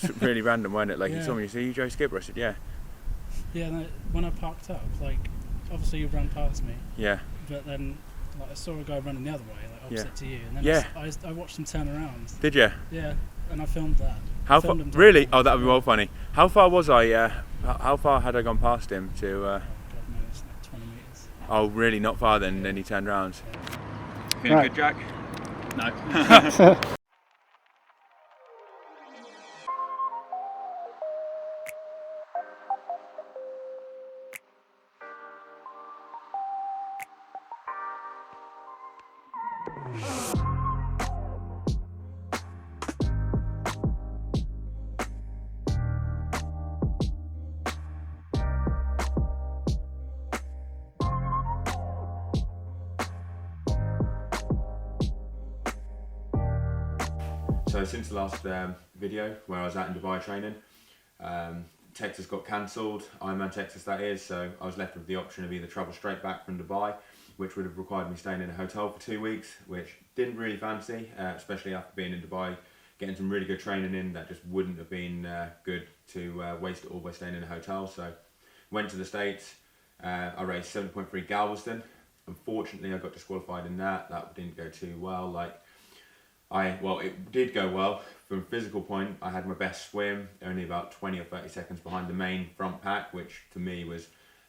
was really random, wasn't it? Like Yeah. he saw me, he said, "Are you Joe Skipper?" I said, "Yeah." Yeah, and when I parked up, like, obviously you ran past me, Yeah. but then like I saw a guy running the other way, like opposite to you, and then Yeah. I watched him turn around. Did you? Yeah, and I filmed that. How far? Really? Oh, that would be more funny. How far was I? How far had I gone past him to? Oh God, no, it's like 20 metres. Oh, really? Not far then. Then he turned round. Yeah. Feeling good, Jack? No. So since the last video where I was out in Dubai training, Texas got cancelled, Ironman Texas that is, so I was left with the option of either travel straight back from Dubai, which would have required me staying in a hotel for 2 weeks, which didn't really fancy, especially after being in Dubai, getting some really good training in. That just wouldn't have been good to waste it all by staying in a hotel. So went to the States, I raced 7.3 Galveston. Unfortunately I got disqualified in that didn't go too well. Well, it did go well. From a physical point, I had my best swim, only about 20 or 30 seconds behind the main front pack, which to me was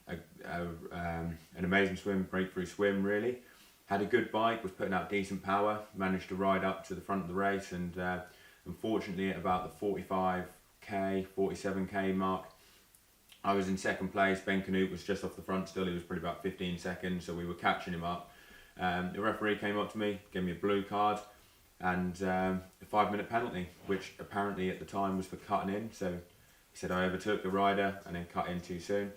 an amazing swim, breakthrough swim really. Had a good bike, was putting out decent power, managed to ride up to the front of the race, and unfortunately at about the 45k, 47k mark, I was in second place. Ben Canute was just off the front still, he was probably about 15 seconds, so we were catching him up. The referee came up to me, gave me a blue card, and a 5-minute penalty, which apparently at the time was for cutting in. So he said I overtook the rider and then cut in too soon,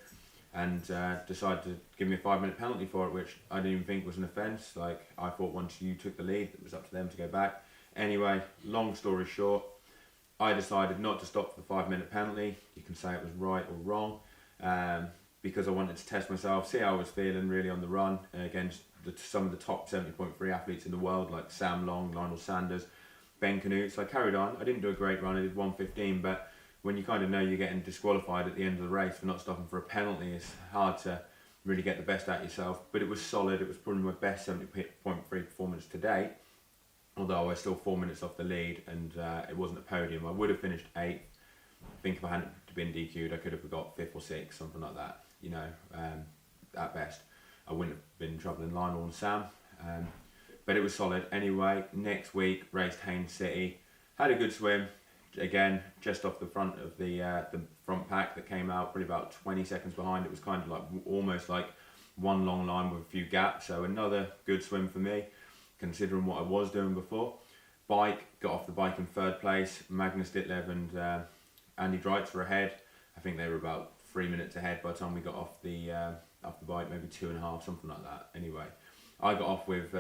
and decided to give me a 5-minute penalty for it, which I didn't even think was an offence. Like, I thought once you took the lead, it was up to them to go back. Anyway, long story short, I decided not to stop for the 5-minute penalty. You can say it was right or wrong, because I wanted to test myself, see how I was feeling really on the run against some of the top 70.3 athletes in the world, like Sam Long, Lionel Sanders, Ben Canute. So I carried on. I didn't do a great run, I did 1:15, but when you kind of know you're getting disqualified at the end of the race for not stopping for a penalty, it's hard to really get the best out of yourself. But it was solid. It was probably my best 70.3 performance to date, although I was still 4 minutes off the lead, and it wasn't a podium. I would have finished 8th. I think if I hadn't been DQ'd, I could have got 5th or 6th, something like that, you know, at best. I wouldn't have been troubling Lionel and Sam, but it was solid. Anyway, next week, raced Haines City, had a good swim, again, just off the front of the front pack that came out, probably about 20 seconds behind. It was kind of like almost like one long line with a few gaps, so another good swim for me, considering what I was doing before. Bike, got off the bike in 3rd place. Magnus Ditlev and Andy Dreitz were ahead. I think they were about 3 minutes ahead by the time we got off the bike, maybe 2.5, something like that. Anyway, I got off with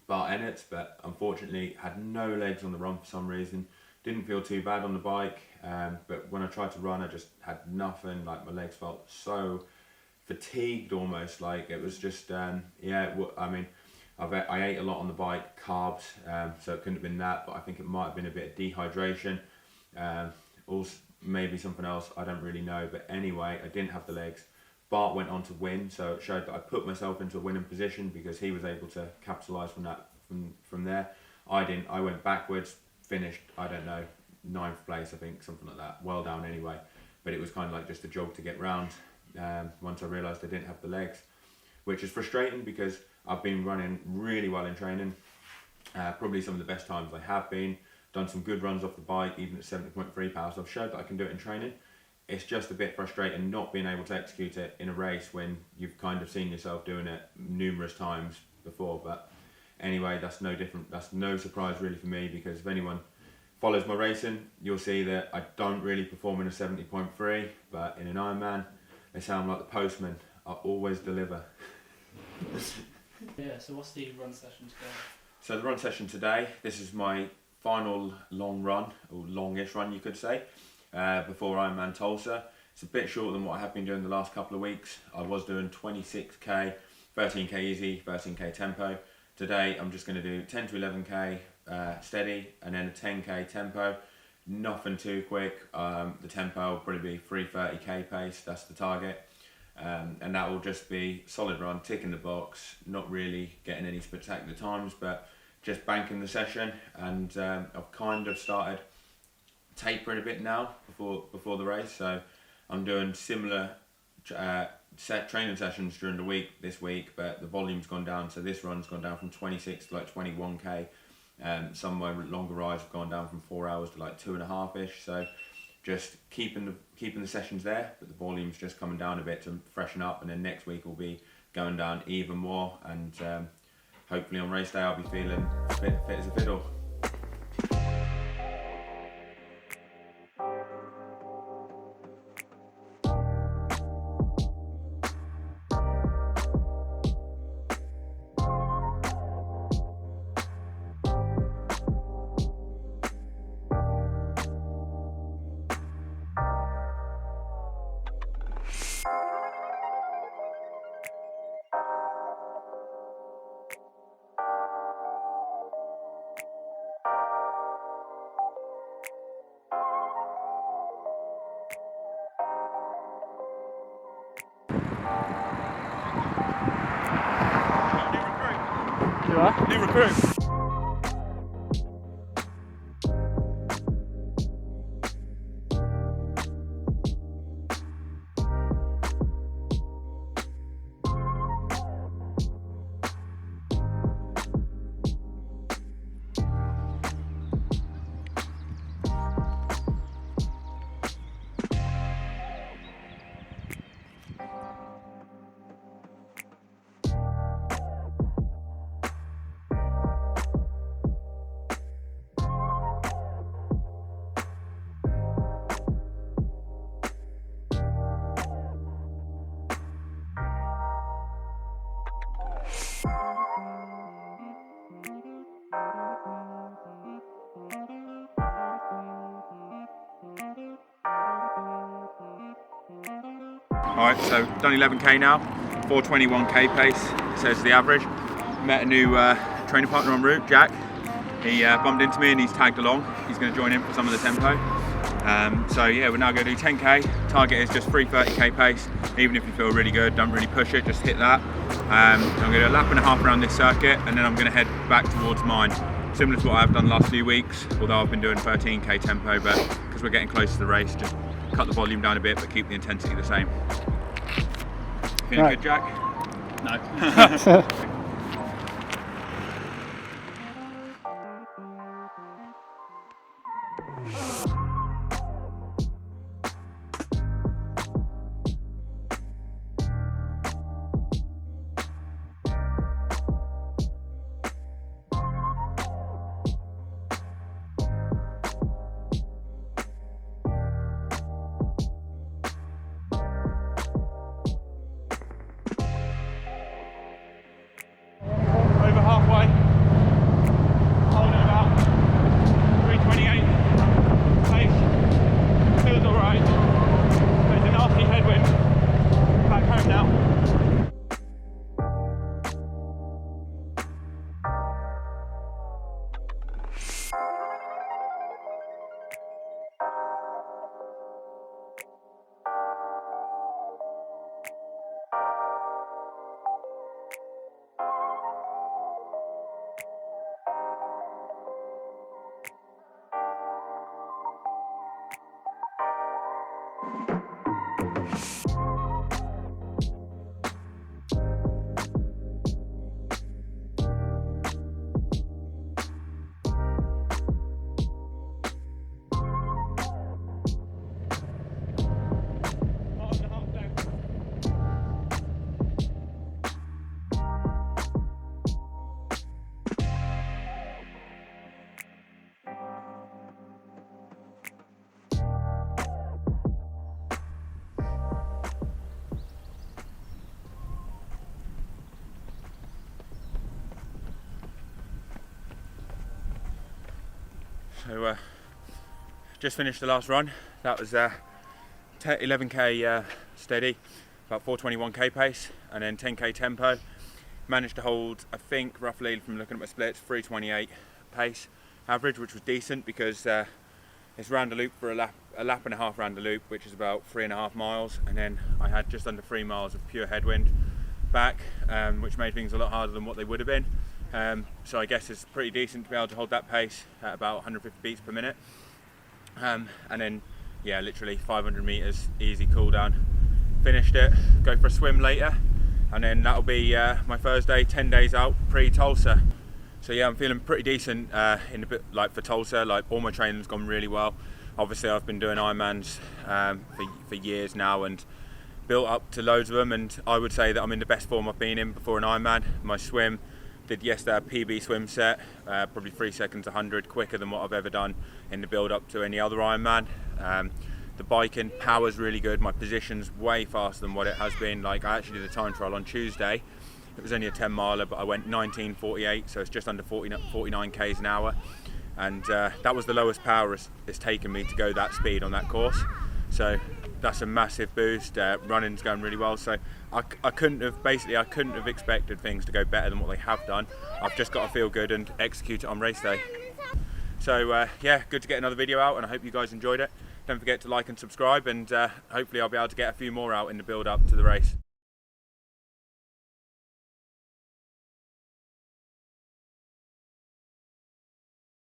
Bart Ennett, but unfortunately had no legs on the run for some reason. Didn't feel too bad on the bike, but when I tried to run, I just had nothing. Like, my legs felt so fatigued almost. Like, it was just, I mean, I ate a lot on the bike, carbs, so it couldn't have been that, but I think it might have been a bit of dehydration, also maybe something else, I don't really know. But anyway, I didn't have the legs. Bart went on to win, so it showed that I put myself into a winning position because he was able to capitalise from that from there. I didn't. I went backwards, finished, I don't know, 9th place, I think, something like that. Well down anyway, but it was kind of like just a jog to get round once I realised I didn't have the legs, which is frustrating because I've been running really well in training, probably some of the best times I have been, done some good runs off the bike, even at 70.3 pounds. I've showed that I can do it in training. It's just a bit frustrating not being able to execute it in a race when you've kind of seen yourself doing it numerous times before. But anyway, that's no different. That's no surprise really for me, because if anyone follows my racing, you'll see that I don't really perform in a 70.3, but in an Ironman, they sound like the postman. I always deliver. Yeah, so what's the run session today? So the run session today, this is my final long run, or longish run you could say, before Ironman Tulsa. It's a bit shorter than what I have been doing the last couple of weeks. I was doing 26k, 13k easy, 13k tempo. Today I'm just going to do 10 to 11k steady, and then a 10k tempo. nothing too quick. The tempo will probably be 3:30k pace, that's the target. And that will just be solid run, ticking the box, not really getting any spectacular times, but just banking the session. And I've kind of started tapering a bit now before the race, so I'm doing similar set training sessions during the week this week, but the volume's gone down, so this run's gone down from 26 to like 21k. Some of my longer rides have gone down from 4 hours to like 2.5ish, so just keeping the sessions there, but the volume's just coming down a bit to freshen up, and then next week will be going down even more, and hopefully on race day I'll be feeling fit as a fiddle. New recruit. Alright, so done 11k now, 4:21k pace, says the average. Met a new training partner en route, Jack. He bumped into me and he's tagged along. He's going to join in for some of the tempo. So yeah, we're now going to do 10k. Target is just 3:30k pace. Even if you feel really good, don't really push it, just hit that. I'm going to do a lap and a half around this circuit, and then I'm going to head back towards mine. Similar to what I've done the last few weeks, although I've been doing 13k tempo, but because we're getting close to the race, just cut the volume down a bit, but keep the intensity the same. Feeling good, Jack? No. So just finished the last run. That was 11k steady, about 4:21k pace, and then 10k tempo. Managed to hold, I think, roughly from looking at my splits, 3:28 pace average, which was decent because It's round a loop for a lap and a half round a loop, which is about 3.5 miles, and then I had just under 3 miles of pure headwind back, which made things a lot harder than what they would have been. So I guess it's pretty decent to be able to hold that pace at about 150 beats per minute. And then, yeah, literally 500 meters, easy cool down. Finished it, go for a swim later, and then that'll be my Thursday, 10 days out pre-Tulsa. So yeah, I'm feeling pretty decent in a bit like for Tulsa. Like all my training's gone really well. Obviously, I've been doing Ironmans for years now and built up to loads of them. And I would say that I'm in the best form I've been in before an Ironman. My swim did yesterday a PB swim set, probably 3 seconds 100 quicker than what I've ever done in the build up to any other Ironman. The biking power's really good. My position's way faster than what it has been. Like I actually did a time trial on Tuesday. It was only a 10 miler, but I went 19:48, so it's just under 49 k's an hour, and that was the lowest power it's taken me to go that speed on that course. So that's a massive boost. Running's going really well, so I couldn't have expected things to go better than what they have done. I've just got to feel good and execute it on race day. So yeah, good to get another video out, and I hope you guys enjoyed it. Don't forget to like and subscribe, and hopefully I'll be able to get a few more out in the build up to the race.